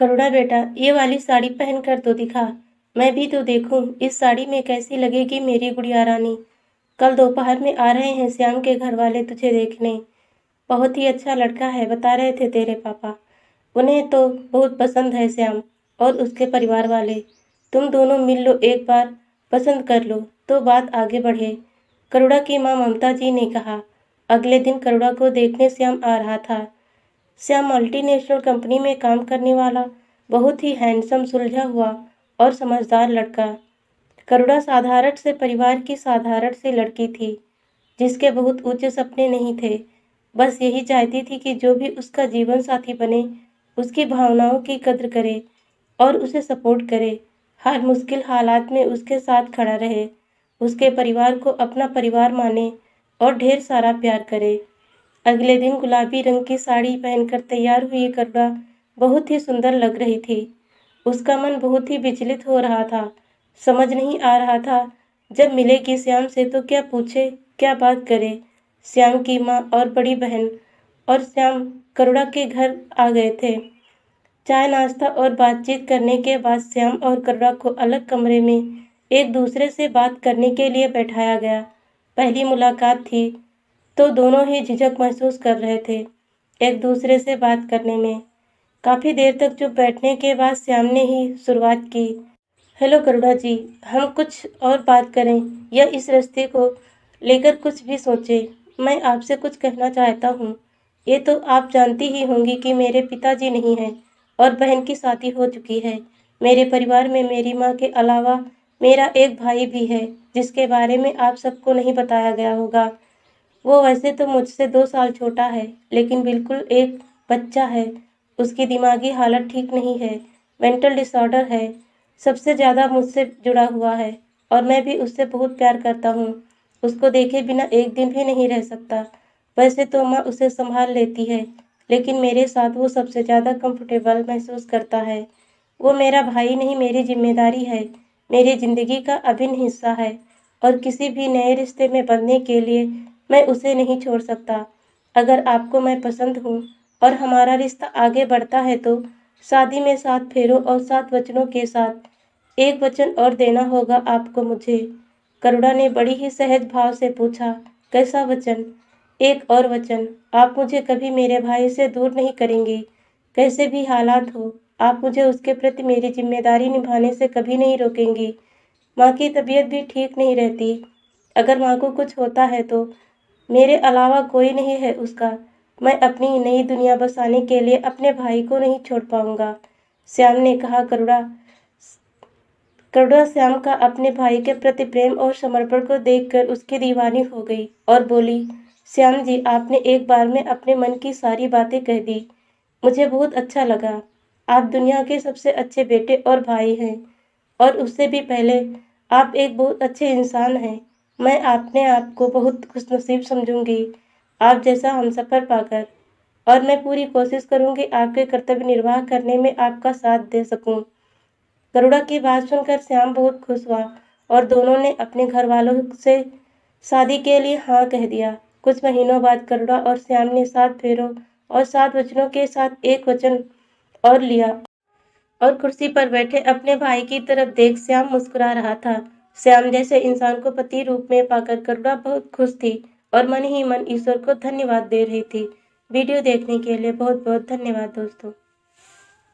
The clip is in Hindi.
करुणा बेटा, ये वाली साड़ी पहन कर तो दिखा, मैं भी तो देखूं इस साड़ी में कैसी लगेगी मेरी गुड़िया रानी। कल दोपहर में आ रहे हैं श्याम के घर वाले तुझे देखने। बहुत ही अच्छा लड़का है बता रहे थे तेरे पापा। उन्हें तो बहुत पसंद है श्याम और उसके परिवार वाले। तुम दोनों मिल लो, एक बार पसंद कर लो तो बात आगे बढ़े। करुणा की माँ ममता जी ने कहा। अगले दिन करुणा को देखने श्याम आ रहा था। श्याम मल्टीनेशनल कंपनी में काम करने वाला बहुत ही हैंडसम, सुलझा हुआ और समझदार लड़का। करुणा साधारण से परिवार की साधारण सी लड़की थी, जिसके बहुत ऊंचे सपने नहीं थे। बस यही चाहती थी कि जो भी उसका जीवन साथी बने, उसकी भावनाओं की कद्र करे और उसे सपोर्ट करे। हर मुश्किल हालात में उसके साथ खड़ा रहे, उसके परिवार को अपना परिवार माने और ढेर सारा प्यार करे। अगले दिन गुलाबी रंग की साड़ी पहनकर तैयार हुई करुणा बहुत ही सुंदर लग रही थी। उसका मन बहुत ही विचलित हो रहा था। समझ नहीं आ रहा था जब मिलेगी श्याम से तो क्या पूछे, क्या बात करे। श्याम की माँ और बड़ी बहन और श्याम करुणा के घर आ गए थे। चाय नाश्ता और बातचीत करने के बाद श्याम और करुणा को अलग कमरे में एक दूसरे से बात करने के लिए बैठाया गया। पहली मुलाकात थी तो दोनों ही झिझक महसूस कर रहे थे एक दूसरे से बात करने में। काफ़ी देर तक चुप बैठने के बाद श्याम ने ही शुरुआत की। हेलो करुणा जी, हम कुछ और बात करें या इस रिश्ते को लेकर कुछ भी सोचें। मैं आपसे कुछ कहना चाहता हूँ। ये तो आप जानती ही होंगी कि मेरे पिताजी नहीं हैं और बहन की शादी हो चुकी है। मेरे परिवार में मेरी माँ के अलावा मेरा एक भाई भी है, जिसके बारे में आप सबको नहीं बताया गया होगा। वो वैसे तो मुझसे 2 साल छोटा है, लेकिन बिल्कुल एक बच्चा है। उसकी दिमागी हालत ठीक नहीं है, मेंटल डिसऑर्डर है। सबसे ज़्यादा मुझसे जुड़ा हुआ है और मैं भी उससे बहुत प्यार करता हूँ। उसको देखे बिना एक दिन भी नहीं रह सकता। वैसे तो माँ उसे संभाल लेती है, लेकिन मेरे साथ वो सबसे ज़्यादा कंफर्टेबल महसूस करता है। वो मेरा भाई नहीं, मेरी जिम्मेदारी है, मेरी ज़िंदगी का अभिन्न हिस्सा है और किसी भी नए रिश्ते में बंधने के लिए मैं उसे नहीं छोड़ सकता। अगर आपको मैं पसंद हूँ और हमारा रिश्ता आगे बढ़ता है तो शादी में 7 फेरों और 7 वचनों के साथ एक वचन और देना होगा आपको मुझे। करुणा ने बड़ी ही सहज भाव से पूछा, कैसा वचन? एक और वचन, आप मुझे कभी मेरे भाई से दूर नहीं करेंगी। कैसे भी हालात हो, आप मुझे उसके प्रति मेरी जिम्मेदारी निभाने से कभी नहीं रोकेंगी। माँ की तबीयत भी ठीक नहीं रहती। अगर माँ को कुछ होता है तो मेरे अलावा कोई नहीं है उसका। मैं अपनी नई दुनिया बसाने के लिए अपने भाई को नहीं छोड़ पाऊंगा। श्याम ने कहा। करुणा श्याम का अपने भाई के प्रति प्रेम और समर्पण को देखकर उसकी दीवानी हो गई और बोली, श्याम जी, आपने एक बार में अपने मन की सारी बातें कह दी। मुझे बहुत अच्छा लगा। आप दुनिया के सबसे अच्छे बेटे और भाई हैं और उससे भी पहले आप एक बहुत अच्छे इंसान हैं। मैं अपने आप को बहुत खुशनसीब समझूंगी आप जैसा हमसफ़र पाकर, और मैं पूरी कोशिश करूंगी आपके कर्तव्य निर्वाह करने में आपका साथ दे सकूं। करुणा की बात सुनकर श्याम बहुत खुश हुआ और दोनों ने अपने घर वालों से शादी के लिए हाँ कह दिया। कुछ महीनों बाद करुणा और श्याम ने 7 फेरों और 7 वचनों के साथ एक वचन और लिया और कुर्सी पर बैठे अपने भाई की तरफ देख श्याम मुस्कुरा रहा था। श्याम जैसे इंसान को पति रूप में पाकर करुणा बहुत खुश थी और मन ही मन ईश्वर को धन्यवाद दे रही थी। वीडियो देखने के लिए बहुत बहुत धन्यवाद दोस्तों।